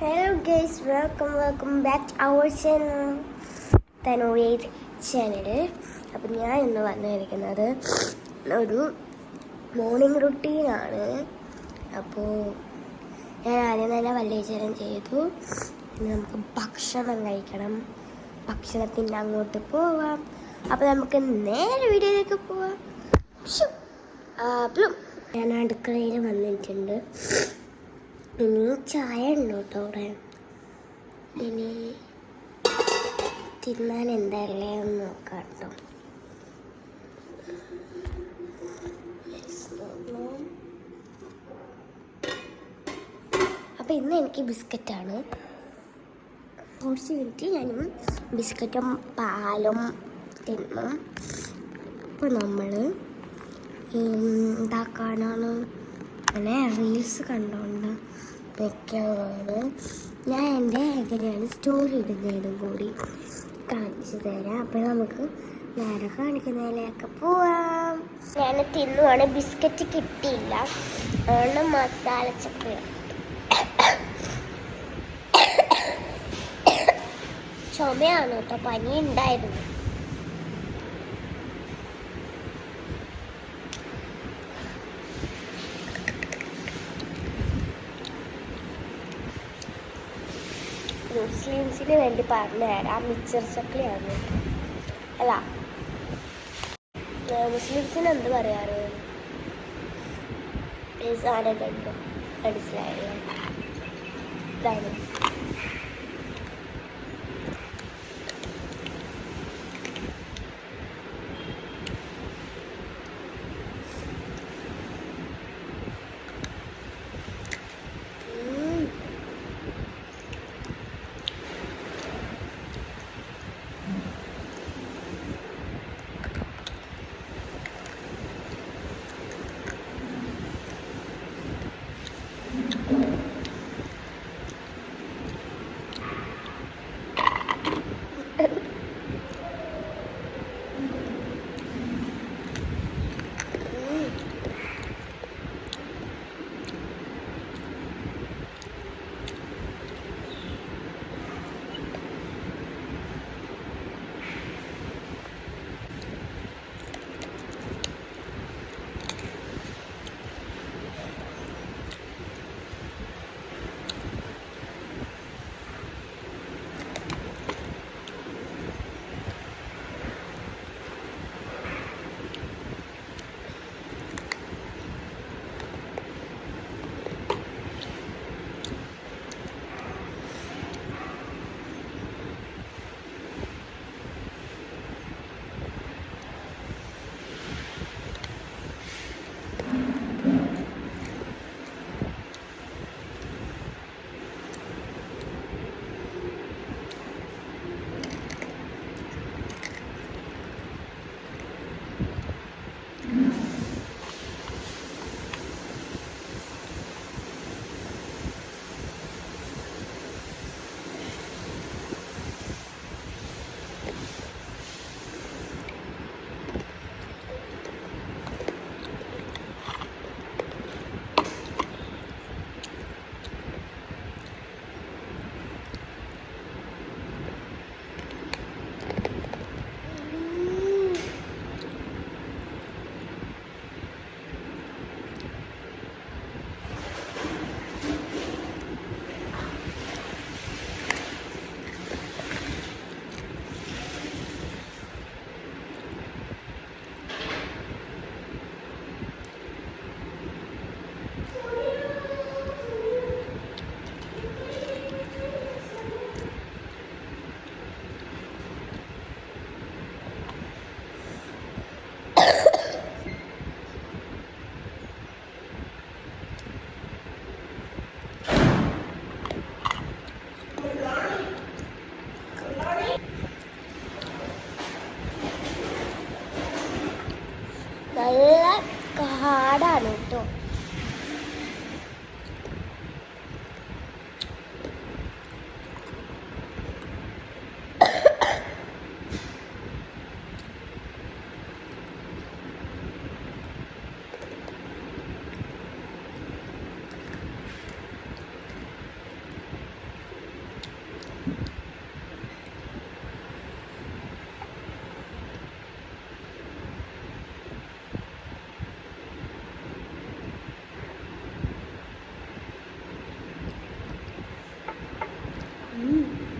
Hello guys, welcome back to our channel, Tanurate channel. അപ്പം ഞാൻ ഇന്ന് വന്നിരിക്കുന്നത് ഒരു മോർണിംഗ് റുട്ടീനാണ്. അപ്പോൾ ഞാൻ ആദ്യം തന്നെ വല്യേശ്വരം ചെയ്തു. ഇനി നമുക്ക് ഭക്ഷണം കഴിക്കണം. ഭക്ഷണത്തിൻ്റെ അങ്ങോട്ട് പോവാം. അപ്പോൾ നമുക്ക് നേരെ വീഡിയോയിലേക്ക് പോവാം. അപ്പം ഞാൻ അടുക്കളയിൽ വന്നിട്ടുണ്ട്. ഇനി ചായ ഉണ്ട് കേട്ടോ അവിടെ. ഇനി തിന്നാൻ എന്തല്ലേ ഒന്ന് നോക്കാം കേട്ടോ. അപ്പം ഇന്ന് എനിക്ക് ബിസ്ക്കറ്റാണ്. കുറച്ച് മിനിറ്റ് ഞാനും ബിസ്ക്കറ്റും പാലും തിന്നും. ഇപ്പോൾ നമ്മൾ എന്താക്കാനാണ് അങ്ങനെ റീൽസ് കണ്ടുകൊണ്ട് വെക്കാനാണ്. ഞാൻ എൻ്റെ എങ്ങനെയാണ് സ്റ്റോറി ഇടുന്നതിനും കൂടി കാണിച്ചു തരാം. അപ്പോൾ നമുക്ക് നേരെ കാണിക്കുന്നതിലേക്ക് പോവാം. ഞാൻ തിന്നുവാണ്. ബിസ്ക്കറ്റ് കിട്ടിയില്ല, അതുകൊണ്ട് മസാല ചക്ക. ചുമയാണ് കേട്ടോ, പനി ഉണ്ടായിരുന്നു. മുസ്ലിംസിന് വേണ്ടി പറഞ്ഞു തരാം. മിച്ചർ ചക്ലിയാണ് അല്ല, മുസ്ലിംസിന് എന്ത് പറയാറ്? സാധനം കണ്ടു മനസ്സിലായല്ലോ. ഇതാണ്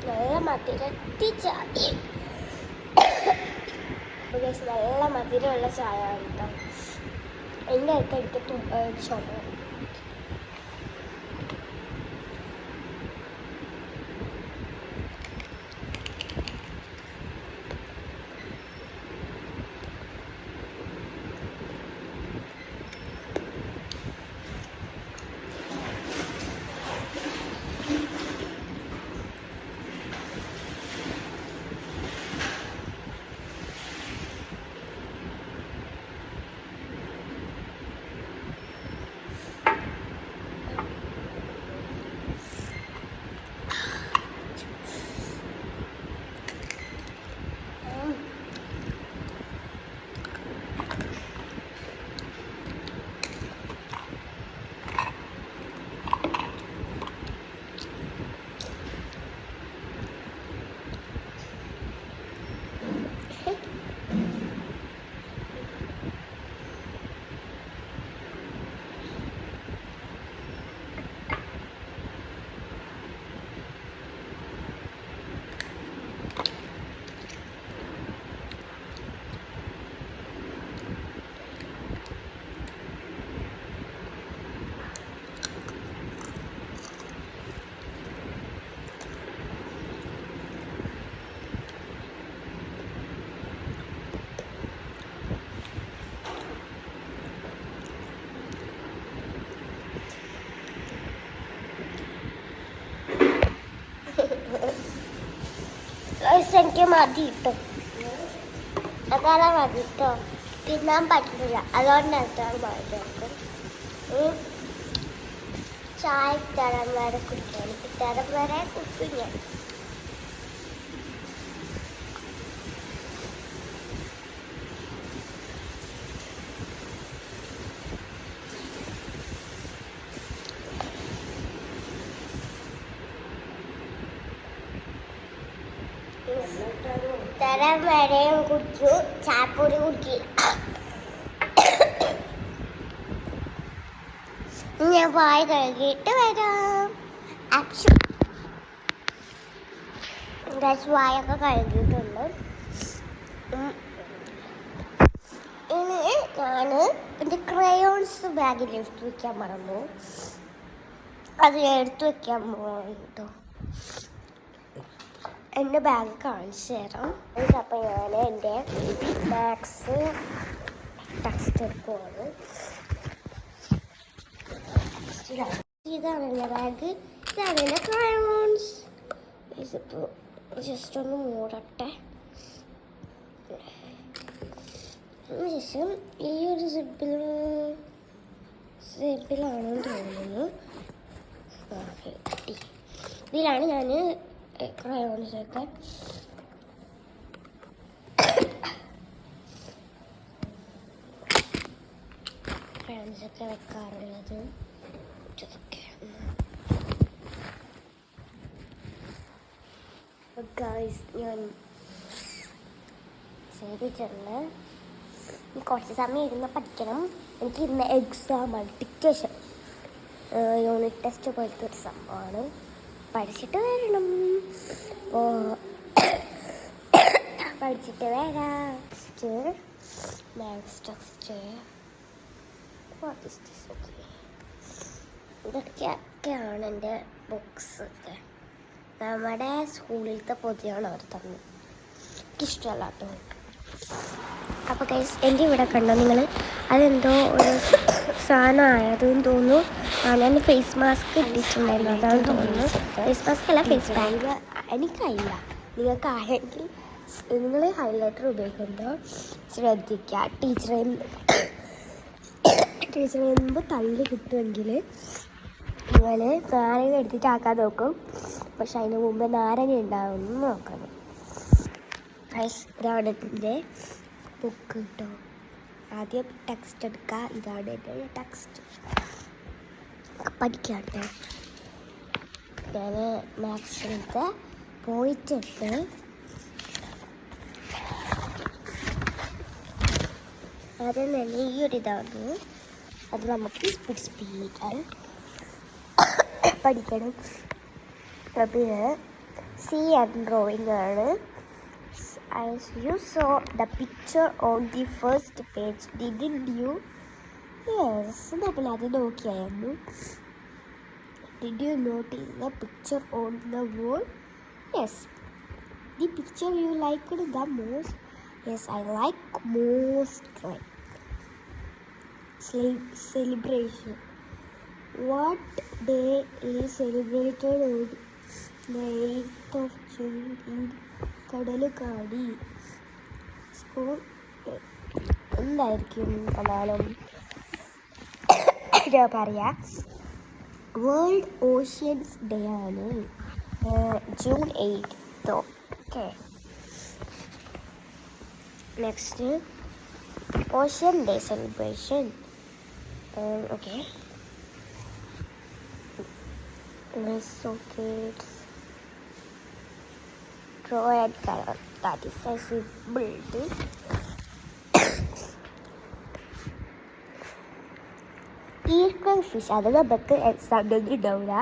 നല്ല മധുരത്തി ചായ. നല്ല മധുരമുള്ള ചായ കേട്ടോ. എൻ്റെ അടുത്ത് ചുമ. എനിക്ക് മതി കിട്ടും. അതാണ് മതി കേട്ടോ. തിന്നാൻ പറ്റില്ല, അതുകൊണ്ട് എത്താൻ മതി. ചായ തരം വരെ കുടിക്കാൻ തരം വരെ കുടിക്കും ഞാൻ. തരം വരെയും കുടിച്ചു, ചായപ്പൊടി കുടിക്കില്ല. ഞാൻ വായ കഴുകിയിട്ട് വരാം. വായൊക്കെ കഴുകിയിട്ടുണ്ട്. ഇനി ഞാൻ എൻ്റെ ക്രയോൺസ് ബാഗിൽ എടുത്തു വെക്കാൻ മറന്നു. അത് എടുത്തു വെക്കാൻ പോകട്ടോ. എൻ്റെ ബാഗ് കാണിച്ചു തരാം. അപ്പോൾ ഞാൻ എൻ്റെ മാത്സ് ടെക്സ്റ്റ് എടുക്കുവാണ്. ഇതാണ് എൻ്റെ ബാഗ്, ഇതാണ് എൻ്റെ ക്രയോൺസ്. ഇതിപ്പോൾ ജസ്റ്റ് ഒന്ന് മൂടട്ടെ. ശേഷം ഈ ഒരു സിബിലാണെന്ന് തോന്നുന്നു. ഇതിലാണ് ഞാൻ ക്രയോൺസൊക്കെ വെക്കാറുള്ളത്. ഞാൻ ചെയ്തിട്ടുണ്ട്. കുറച്ച് സമയം ഇരുന്ന് പഠിക്കണം. എനിക്ക് ഇന്ന് എക്സാമാണ്, ഡിക്റ്റേഷൻ യൂണിറ്റ് ടെസ്റ്റ് പോലത്തെ ഒരു സംഭവമാണ്. പഠിച്ചിട്ട് വരണം. പഠിച്ചിട്ട് വരാം. മാത്സ് ടെസ്റ്റ് ഇതൊക്കെയാണ് എൻ്റെ ബുക്സ് ഒക്കെ. നമ്മുടെ സ്കൂളിലത്തെ പൊതിയാണ് അവർ തന്നത്. എനിക്കിഷ്ടമല്ല കേട്ടോ. അപ്പോൾ ഗൈസ്, എൻ്റെ ഇവിടെ കണ്ടോ നിങ്ങൾ, അതെന്തോ ഒരു സാധനമായതെന്ന് തോന്നുന്നു. ഞാൻ ഫേസ് മാസ്ക് ഇട്ടിട്ടുണ്ടായിരുന്നു, അതാണ് തോന്നുന്നു. ഫേസ് മാസ്ക് അല്ല, ഫേസ് പാക്ക്. എനിക്കറിയില്ല, നിങ്ങൾക്ക് ആരെങ്കിൽ നിങ്ങൾ ഹൈലൈറ്റർ ഉപയോഗിക്കുമ്പോൾ ശ്രദ്ധിക്കുക. ടീച്ചറിൽ നിന്ന് തള്ളി കിട്ടുമെങ്കിൽ നിങ്ങൾ നാരങ്ങ എടുത്തിട്ട് ആക്കാൻ നോക്കും. പക്ഷെ അതിന് മുമ്പ് നാരങ്ങ ഉണ്ടാവുമെന്ന് നോക്കണം. ഇതാണ് എൻ്റെ ബുക്ക് കേട്ടോ. ആദ്യം ടെക്സ്റ്റ് എടുക്കുക. ഇതാണ് എൻ്റെ ടെക്സ്റ്റ്. പഠിക്കാട്ടെ. ഞാൻ മാത്സിലത്തെ പോയിട്ടിട്ട് ആദ്യം തന്നെ ഈ ഒരു ഇതാണ്, അത് നമുക്ക് സ്പീഡ് പഠിക്കണം. പിന്നെ സി ആൻഡ് ഡ്രോയിങ് ആണ്. As you saw the picture on the first page, didn't you? Yes, നമ്മൾ അത് നോക്കിയായിരുന്നു. Did you notice the picture on the wall? Yes. The picture you liked the most? Yes, I like most. Right. Celebration. What day is celebrated on the 8th of June in കടലുകാടി? School എന്തായിരിക്കും എന്നാലും ഞാൻ പറയാം. World oceans day ആണ്, June 8th. Okay, next ocean day celebration. Okay, kids draw and color. That is a simple. Eagle fish, അത് നമുക്ക് example ഉണ്ടാവില്ല.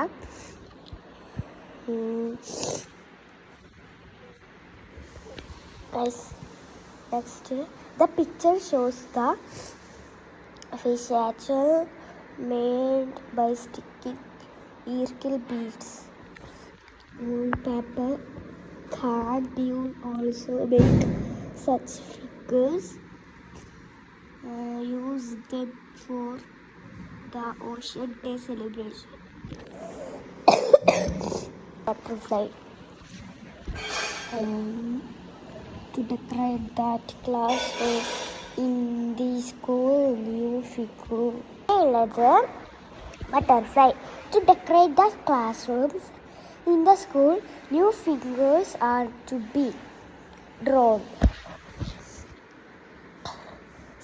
Next, the picture shows the fish actual made by sticking eagle beads on paper. Can't you also make such figures? Use them for the Ocean Day celebration. Butterfly. To decorate that classroom in the school, new figure. Butterfly. To decorate the classrooms in the school, new figures are to be drawn.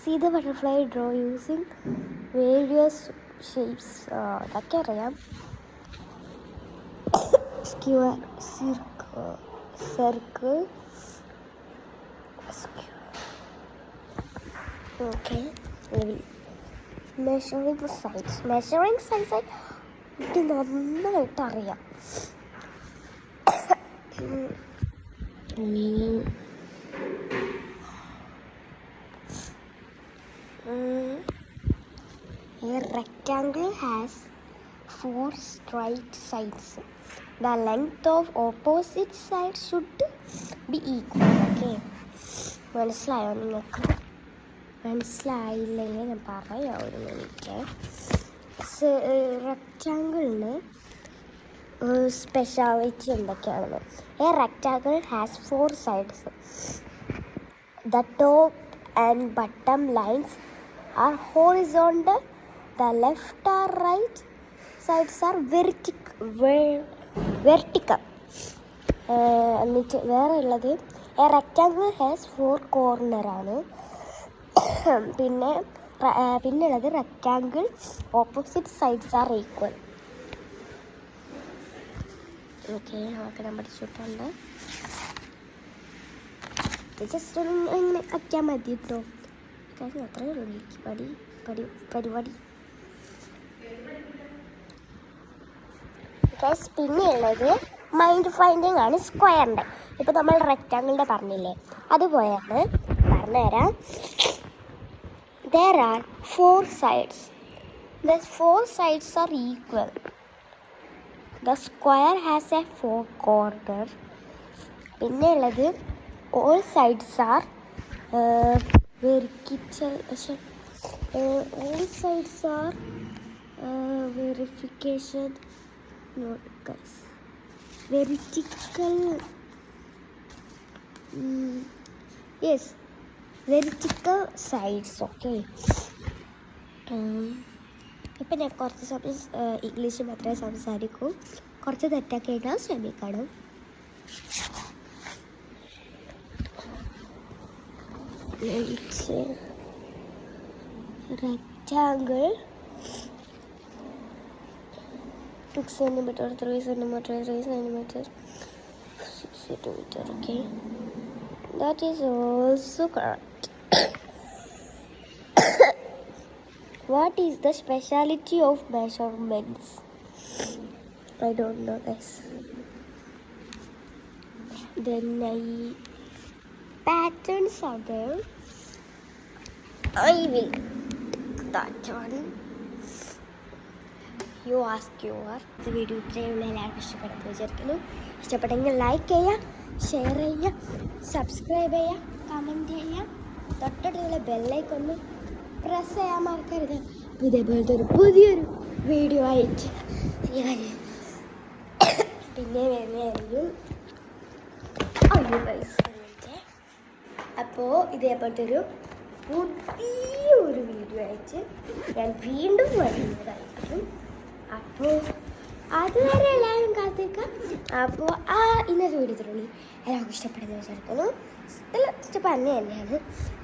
See the butterfly draw using various shapes. അതൊക്കെ അറിയാം. Square, circle. Okay. Measuring the sides. Measuring sides എനിക്ക് നന്നായിട്ട് അറിയാം. A rectangle has 4 straight sides. The length of opposite sides should be equal. Okay. മനസ്സിലായോ നിങ്ങൾക്ക്? മനസ്സിലായില്ലെങ്കിൽ ഞാൻ പറയാം ഒരു മിനിറ്റ്. റെക്റ്റാങ്കിളിന് സ്പെഷ്യാലിറ്റി എന്തൊക്കെയാണെന്ന്. A rectangle has 4 sides. The top and bottom lines are horizontal. The left or right sides are vertical. എന്നിട്ട് വേറെ ഉള്ളത് a rectangle has 4 corner ആണ്. പിന്നുള്ളത് rectangle opposite sides are equal. Okay, അതൊക്കെ ഞാൻ പഠിച്ചിട്ടുണ്ട്. ജസ്റ്റ് ഇങ്ങനെ വയ്ക്കാൻ മതി കേട്ടോ. കാര്യം അത്രയേ ഉള്ളൂ എനിക്ക് പരിപാടി. പിന്നെയുള്ളത് മൈൻഡ് ഫൈൻഡിങ് ആണ് സ്ക്വയറിൻ്റെ. ഇപ്പം നമ്മൾ റെക്റ്റാങ്കിളിൻ്റെ പറഞ്ഞില്ലേ, അതുപോലെയാണ് പറഞ്ഞുതരാം. There are 4 sides. The 4 sides are equal. The square has a 4 corner. പിന്നെ ഉള്ളത് all sides are vertical. All sides are verification. No guys, vertical. Yes, vertical sides. Okay. ഇപ്പം ഞാൻ കുറച്ച് സമയം ഇംഗ്ലീഷ് മാത്രമേ സംസാരിക്കൂ. കുറച്ച് തെറ്റൊക്കെ ഇടാൻ ശ്രമിക്കണം. rectangle 2 cm, 3 cm, 3 cm, 6 centimeter. Okay, that is also correct. What is the speciality of measurements? I don't know, guys. Then patterns are there. I will take that one. You ask your. The video ഇത്രയുള്ള എല്ലാവർക്കും ഇഷ്ടപ്പെടുന്നു വിചാരിക്കുന്നു. ഇഷ്ടപ്പെട്ടെങ്കിൽ like ചെയ്യുക, share ചെയ്യുക, subscribe ചെയ്യുക, comment ചെയ്യുക, തൊട്ടടുത്തുള്ള ബെല്ലൈക്കൊന്ന് പ്രസ് ചെയ്യാൻ മറക്കരുത്. ഇതേപോലത്തെ ഒരു പുതിയൊരു വീഡിയോ ആയിട്ട് ഞാൻ പിന്നെ വരുന്നതായിരിക്കും. അപ്പോൾ ഇതേപോലത്തെ ഒരു പുതിയൊരു വീഡിയോ ആയിട്ട് ഞാൻ വീണ്ടും വരുന്നതായിരിക്കും. അപ്പോൾ അതുവരെ എല്ലാവരും കാത്തിരിക്കാം. അപ്പോൾ ഇന്നത്തെ വീഡിയോ തുടങ്ങി എല്ലാവർക്കും ഇഷ്ടപ്പെടുന്ന വിചാരിക്കുന്നു. ഇഷ്ടപ്പെടുന്ന തന്നെയാണ്.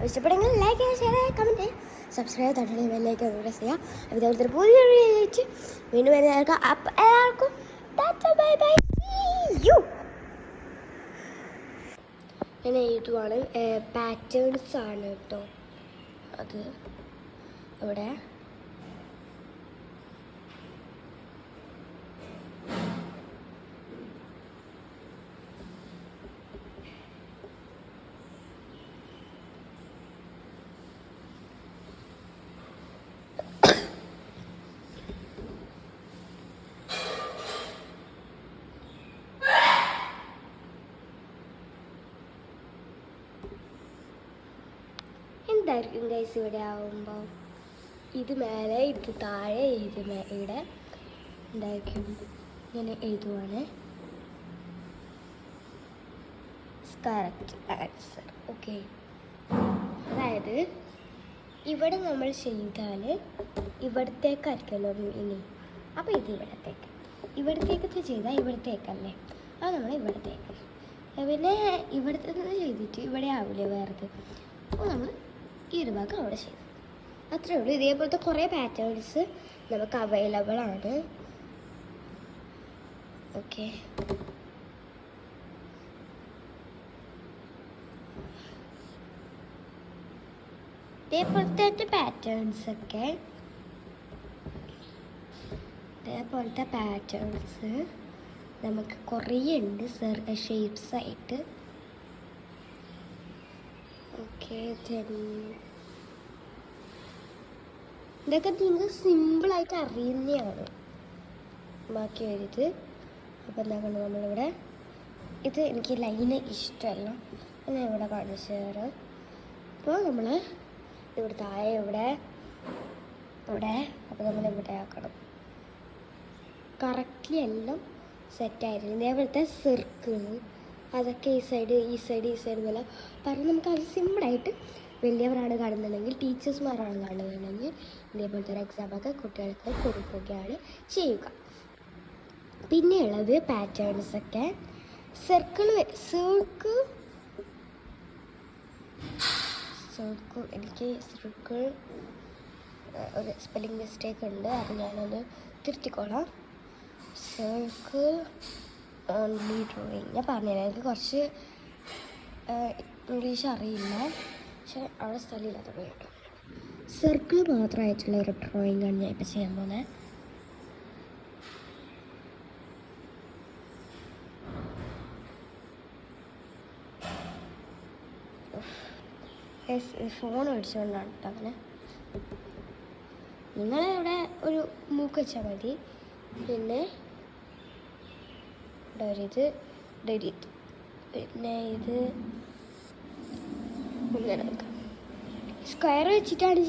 ഇഷ്ടപ്പെടുമെങ്കിൽ ലൈക്ക് ചെയ്യുക, ഷെയർ ചെയ്യുക, കമൻറ്റ് ചെയ്യുക, സബ്സ്ക്രൈബ് തൊട്ടുള്ള ബെല്ലൈക്കൺ പ്രസ് ചെയ്യുക. ഇതേപോലത്തെ ഒരു പുതിയൊരു വീഡിയോ ആയിട്ട് വീണ്ടും വരുന്നതായിരിക്കും. അപ്പോൾ എല്ലാവർക്കും ബൈ ബൈ, സീ യു. ഞാൻ എഴുതുവാണ്. പാറ്റേൺസ് ആണ് കേട്ടോ അത്. ഇവിടെ എന്തായിരിക്കും ഗൈസ് ഇവിടെ ആവുമ്പോൾ ഇത് മേലെ ഇത് താഴെ ഇത് ഇവിടെ എന്തായിരിക്കും ഇങ്ങനെ എഴുതുവാണ്. Correct answer. ഓക്കെ, അതായത് ഇവിടെ നമ്മൾ ചെയ്താൽ ഇവിടത്തേക്കായിരിക്കുമല്ലോ ഇനി. അപ്പോൾ ഇത് ഇവിടത്തേക്ക് ചെയ്താൽ ഇവിടത്തേക്കല്ലേ, അത് നമ്മൾ ഇവിടത്തേക്ക്. പിന്നെ ഇവിടത്തെ ചെയ്തിട്ട് ഇവിടെ ആവില്ലേ വേറത്, അപ്പോൾ നമ്മൾ ഈ ഒരു ഭാഗം അവിടെ ചെയ്തു. അത്രേ ഉള്ളൂ. ഇതേപോലത്തെ കുറേ പാറ്റേൺസ് നമുക്ക് അവൈലബിൾ ആണ്. ഓക്കെ, ഇതേപോലത്തെ പാറ്റേൺസ് നമുക്ക് കുറേ ഉണ്ട് ഷേപ്സ് ആയിട്ട്. ഓക്കെ, ഇതൊക്കെ നിങ്ങൾക്ക് സിമ്പിളായിട്ട് അറിയുന്നതാണ് ബാക്കി വരുത്. അപ്പോൾ എന്താ നമ്മളിവിടെ ഇത് എനിക്ക് ലൈന് ഇഷ്ടമല്ല, ഞാൻ ഇവിടെ കാണിച്ചു തരാം. അപ്പോൾ നമ്മൾ ഇവിടെ താഴെ ഇവിടെ അപ്പോൾ നമ്മൾ ഇവിടെ ആക്കണം. കറക്റ്റ്ലി എല്ലാം സെറ്റായിരുന്നു. ഇതേപോലത്തെ സർക്കിൾ അതൊക്കെ ഈ സൈഡ് പോലെ പറഞ്ഞ് നമുക്കത് സിമ്പിളായിട്ട് വലിയവരാണ് കാണുന്നുണ്ടെങ്കിൽ, ടീച്ചേഴ്സ്മാരാണ് കാണുന്നുണ്ടെങ്കിൽ ഇതേപോലത്തെ ഒരു എക്സാമൊക്കെ കുട്ടികൾക്ക് കൊടുക്കുകയാണ് ചെയ്യുക. പിന്നെയുള്ളത് പാറ്റേൺസൊക്കെ സർക്കിൾ എനിക്ക് സർക്കിൾ ഒരു സ്പെല്ലിംഗ് മിസ്റ്റേക്ക് ഉണ്ട്, അത് ഞാനൊന്ന് തിരുത്തിക്കോളാം. സർക്കിൾ ഓൺലി ഡ്രോയിങ് ഞാൻ പറഞ്ഞുതരാം. എനിക്ക് കുറച്ച് ഇംഗ്ലീഷ് അറിയില്ല, പക്ഷെ അവിടെ സ്ഥലമില്ലാത്ത പോയിട്ട് സർക്കിൾ മാത്രമായിട്ടുള്ള ഒരു ഡ്രോയിങ്ങാണ് ഞാൻ ഇപ്പോൾ ചെയ്യാൻ പോകുന്നത്. ഫോൺ മേടിച്ചുകൊണ്ടാണ് കേട്ടോ അങ്ങനെ. നിങ്ങളിവിടെ ഒരു മൂക്ക് വെച്ചാൽ മതി. പിന്നെ പിന്നെ ഇത് ഇങ്ങനെ സ്ക്വയർ വെച്ചിട്ടാണ്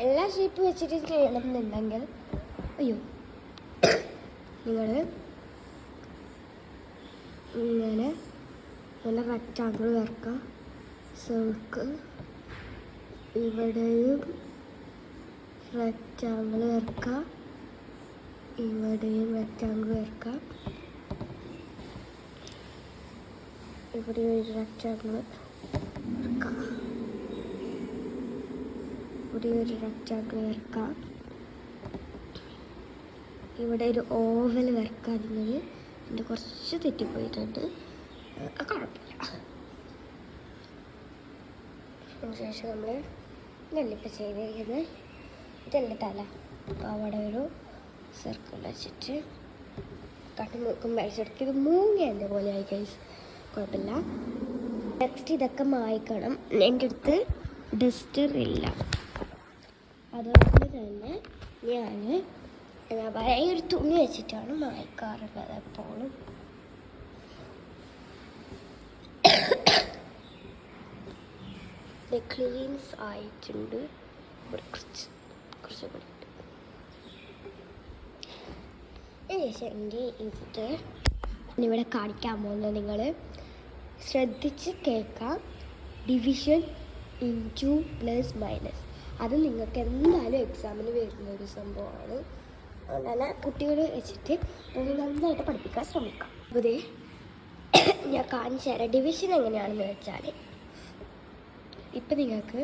എല്ലാ ഷേപ്പ് വെച്ചിട്ട് ചെയ്യണമെന്നുണ്ടെങ്കിൽ നിങ്ങൾ ഇങ്ങനെ നല്ല റെക്റ്റാങ്കിൾ വരക്കുക. സർക്കിൾ ഇവിടെയും റെക്റ്റാങ്കിൾ വരക്കുക, ഇവിടെയും റെക്റ്റാങ്കിൾ വരക്കുക, ഇവിടെ ഒരു റെക്റ്റാങ്കിൾ വരക്കുക, ഇവിടെ ഒരു റെക്റ്റാങ്കിൾ വരക്കുക, ഇവിടെ ഒരു ഓവൽ വരക്കാതിരുന്നത് എൻ്റെ കുറച്ച് തെറ്റിപ്പോയിട്ടുണ്ട്. കുഴപ്പമില്ല. അതിനുശേഷം നമ്മൾ നെല്ലിപ്പം ചെയ്തിരിക്കുന്നത് ഇതല്ല തല. അപ്പോൾ അവിടെ ഒരു സർക്കിൾ വെച്ചിട്ട് കട്ടി നോക്കും വരച്ചെടുക്കും. ഇത് മൂങ്ങേൻ്റെ പോലെ ആയി ഗൈസ്, കുഴപ്പമില്ല. നെക്സ്റ്റ് ഇതൊക്കെ മായ്ക്കണം. എൻ്റെ അടുത്ത് ഡസ്റ്റർ ഇല്ല, അതുകൊണ്ട് തന്നെ ഞാൻ എന്താ പറയുക ഒരു തുണി വെച്ചിട്ടാണ് മായ്ക്കാറുള്ളത് എപ്പോഴും. ക്ലീൻസ് ആയിട്ടുണ്ട്. കുറച്ച് പണിയുണ്ട്. എൻ്റെ ഇത് ഇവിടെ കാണിക്കാൻ പോകുന്നത് നിങ്ങൾ ശ്രദ്ധിച്ച് കേൾക്കാം. ഡിവിഷൻ ഇൻറ്റു പ്ലസ് മൈനസ് അത് നിങ്ങൾക്ക് എന്തായാലും എക്സാമിന് വരുന്ന ഒരു സംഭവമാണ്. അതുകൊണ്ട് തന്നെ കുട്ടികളെ വെച്ചിട്ട് നന്നായിട്ട് പഠിപ്പിക്കാൻ ശ്രമിക്കാം. അപ്പോൾ ഇതേ ഞാൻ കാണിച്ചു തരാം ഡിവിഷൻ എങ്ങനെയാണെന്ന് വെച്ചാൽ, ഇപ്പം നിങ്ങൾക്ക്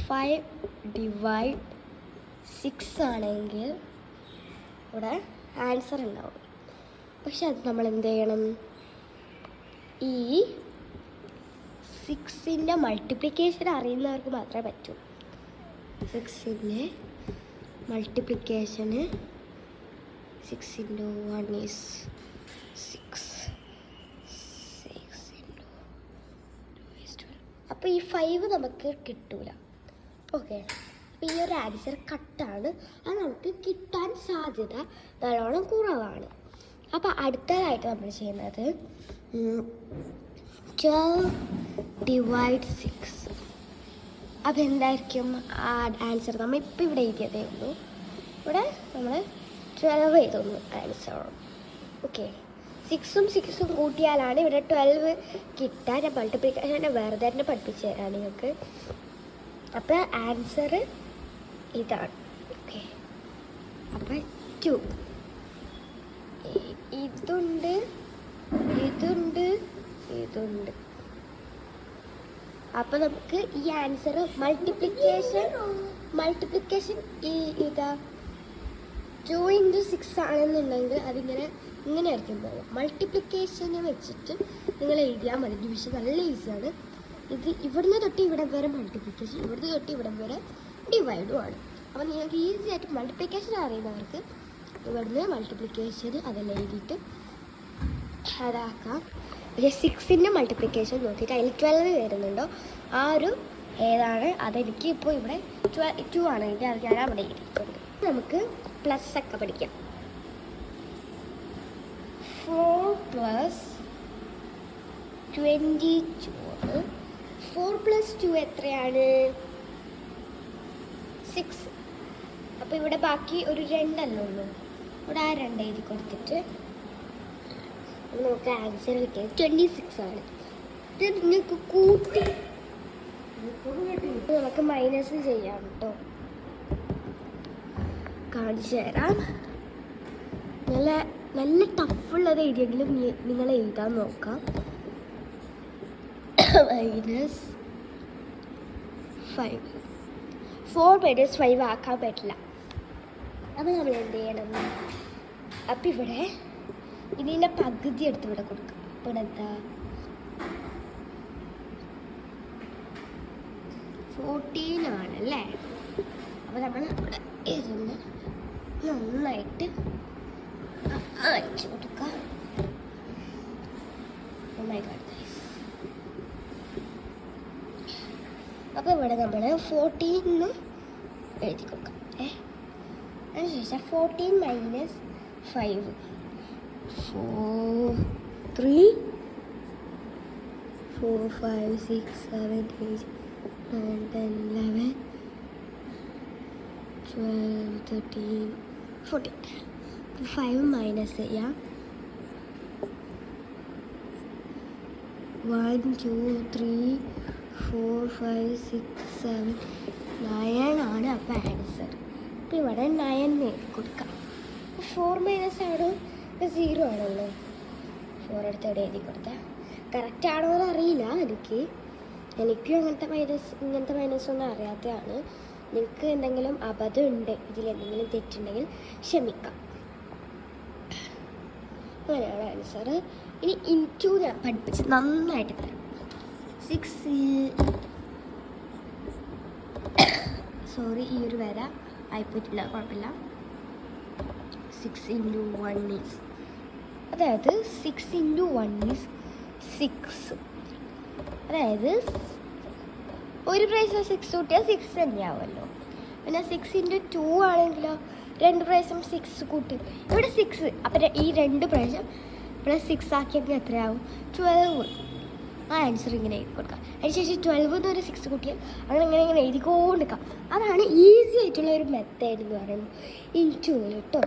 5/6 ആണെങ്കിൽ ഇവിടെ ആൻസർ ഉണ്ടാവും. പക്ഷെ അത് നമ്മൾ എന്ത് ചെയ്യണം, ഈ 6ൻ്റെ മൾട്ടിപ്ലിക്കേഷൻ അറിയുന്നവർക്ക് മാത്രമേ പറ്റൂ. 6ൻ്റെ മൾട്ടിപ്ലിക്കേഷന് 6 × 1 is 6. 6 × 2 is 12. അപ്പോൾ ഈ 5 നമുക്ക് കിട്ടൂല. ഓക്കെ, അപ്പോൾ ഈ ഒരു ആൻസർ കട്ടാണ്. അത് നമുക്ക് കിട്ടാൻ സാധ്യത നല്ലോണം കുറവാണ്. അപ്പോൾ അടുത്തതായിട്ട് നമ്മൾ ചെയ്യുന്നത് 12/6. അതെന്തായിരിക്കും ആൻസർ? നമ്മൾ ഇപ്പോൾ ഇവിടെ എഴുതിയതേ ഉള്ളൂ. ഇവിടെ നമ്മൾ 12 എഴുതുന്നു ആൻസർ. ഓക്കെ, 6ഉം 6ഉം കൂട്ടിയാലാണ് ഇവിടെ 12 കിട്ടാൻ. ഞാൻ മൾട്ടിപ്ലിക്കേഷൻ വെറുതെ തന്നെ പഠിപ്പിച്ചു തരാം നിങ്ങൾക്ക്. അപ്പോൾ ആൻസർ ഇതാണ്. ഓക്കെ, അപ്പം 2 ഇതുണ്ട്, ഇതുണ്ട്, ഇതുണ്ട്. അപ്പോൾ നമുക്ക് ഈ ആൻസർ മൾട്ടിപ്ലിക്കേഷൻ ഇതാ 2 × 6 ആണെന്നുണ്ടെങ്കിൽ അതിങ്ങനെ ഇങ്ങനെയായിരിക്കും പോകും. മൾട്ടിപ്ലിക്കേഷനെ വെച്ചിട്ട് നിങ്ങൾ എഴുതിയാൽ മതി. ഡിവിഷൻ നല്ല ഈസിയാണ്. ഇത് ഇവിടുന്ന് തൊട്ട് ഇവിടെ വരെ മൾട്ടിപ്ലിക്കേഷൻ, ഇവിടുന്ന് തൊട്ട് ഇവിടെ വരെ ഡിവൈഡും ആണ്. അപ്പോൾ നിങ്ങൾക്ക് ഈസി ആയിട്ട് മൾട്ടിപ്ലിക്കേഷൻ അറിയുന്നവർക്ക് ഇവിടുന്ന് മൾട്ടിപ്ലിക്കേഷൻ അതെല്ലാം എഴുതിയിട്ട് അതാക്കാം. പക്ഷേ 6ൻ്റെ മൾട്ടിപ്ലിക്കേഷൻ നോക്കിയിട്ട് അതിൽ 12 വരുന്നുണ്ടോ ആ ഒരു ഏതാണ് അതെനിക്ക് ഇപ്പോൾ ഇവിടെ 2 ആണെങ്കിൽ അത് ഞാൻ അവിടെ എഴുതിയിട്ടുണ്ട്. നമുക്ക് പ്ലസ് ഒക്കെ പഠിക്കാം. 4 + 22. 4 + 2 എത്രയാണ്? 6. അപ്പോൾ ഇവിടെ ബാക്കി ഒരു 2 അല്ലേ ഉള്ളൂ. ഇവിടെ ആ 2 എഴുതി കൊടുത്തിട്ട് നമുക്ക് ആൻസർ കിട്ടിയത് 26 ആണ്. ഇത് നിങ്ങൾക്ക് കൂട്ടി നമുക്ക് മൈനസ് ചെയ്യാം കേട്ടോ. കാണിച്ചു തരാം. നല്ല ടഫുള്ളത് എഴുതിയെങ്കിലും നിങ്ങൾ എഴുതാൻ നോക്കാം. -5 4 - 5 ആക്കാൻ പറ്റില്ല. അപ്പോൾ നമ്മൾ എന്ത് ചെയ്യണം? അപ്പം ഇവിടെ ഇതിൻ്റെ പകുതി എടുത്ത് ഇവിടെ കൊടുക്കാം. അപ്പോൾ ഇവിടെ എന്താ 14 ആണല്ലേ. അപ്പോൾ നമ്മൾ ഇവിടെ ഇരുന്ന് നന്നായിട്ട് അയച്ചു കൊടുക്കാം. അപ്പോൾ ഇവിടെ നമ്മൾ 14 എഴുതി കൊടുക്കാം. അതിനുശേഷം 14 - 5 4 3 4 5 6 7 8 9 10 11 12 13 14. 5 മൈനസ് ചെയ്യാം. 1 2 3 4 5 6 7 9 ആണ് അപ്പോൾ ആൻസർ. അപ്പോൾ ഇവിടെ 9 എഴുതി കൊടുക്കാം. 4 - അവിടെ 0 ആണല്ലോ. 4 എടുത്ത് ഇവിടെ എഴുതി കൊടുത്താൽ കറക്റ്റ് ആണോ എന്ന് അറിയില്ല. എനിക്കും ഇങ്ങനത്തെ മൈനസ് ഒന്നും അറിയാത്തതാണ്. നിങ്ങൾക്ക് എന്തെങ്കിലും അബദ്ധം ഉണ്ട്, ഇതിലെന്തെങ്കിലും തെറ്റുണ്ടെങ്കിൽ ക്ഷമിക്കാം. അങ്ങനെയാണ് ആൻസർ. ഇനി ഇൻറ്റു ഞാൻ പഠിപ്പിച്ച് നന്നായിട്ട് തരാം. 6 സോറി ഈ ഒരു വര ആയിപ്പോയിട്ടില്ല, കുഴപ്പമില്ല. 6 × 1 ഈസ്, അതായത് 6 × 1 ഈസ് 6. അതായത് ഒരു പ്രാവശ്യം 6 കൂട്ടിയാൽ 6 തന്നെയാവുമല്ലോ. പിന്നെ 6 × 2 ആണെങ്കിലോ 2 പ്രാവശ്യം 6 കൂട്ടി, ഇവിടെ 6. അപ്പം ഈ 2 പ്രാവശ്യം +6 ആക്കിയെങ്കിൽ എത്രയാവും? 12. ആ ആൻസർ ഇങ്ങനെ എഴുതി കൊടുക്കാം. അതിനുശേഷം 12 എന്നൊരു 6 കൂട്ടിയാൽ അങ്ങനെ ഇങ്ങനെ എഴുതിക്കൊണ്ടിരിക്കാം. അതാണ് ഈസി ആയിട്ടുള്ള ഒരു മെത്തേഡ് എന്ന് പറയുന്നത്, ഇൻറ്റു കേട്ടോ.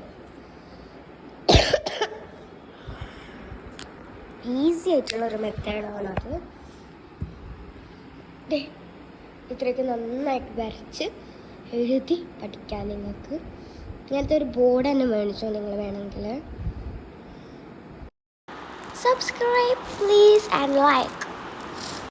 ഈസി ആയിട്ടുള്ള ഒരു മെത്തേഡാണത്. ഇത്രയൊക്കെ നന്നായിട്ട് വരച്ച് എഴുതി പഠിക്കാൻ നിങ്ങൾക്ക് ഇങ്ങനത്തെ ഒരു ബോർഡ് തന്നെ മേടിച്ചോ നിങ്ങൾ വേണമെങ്കിൽ. Subscribe please and like.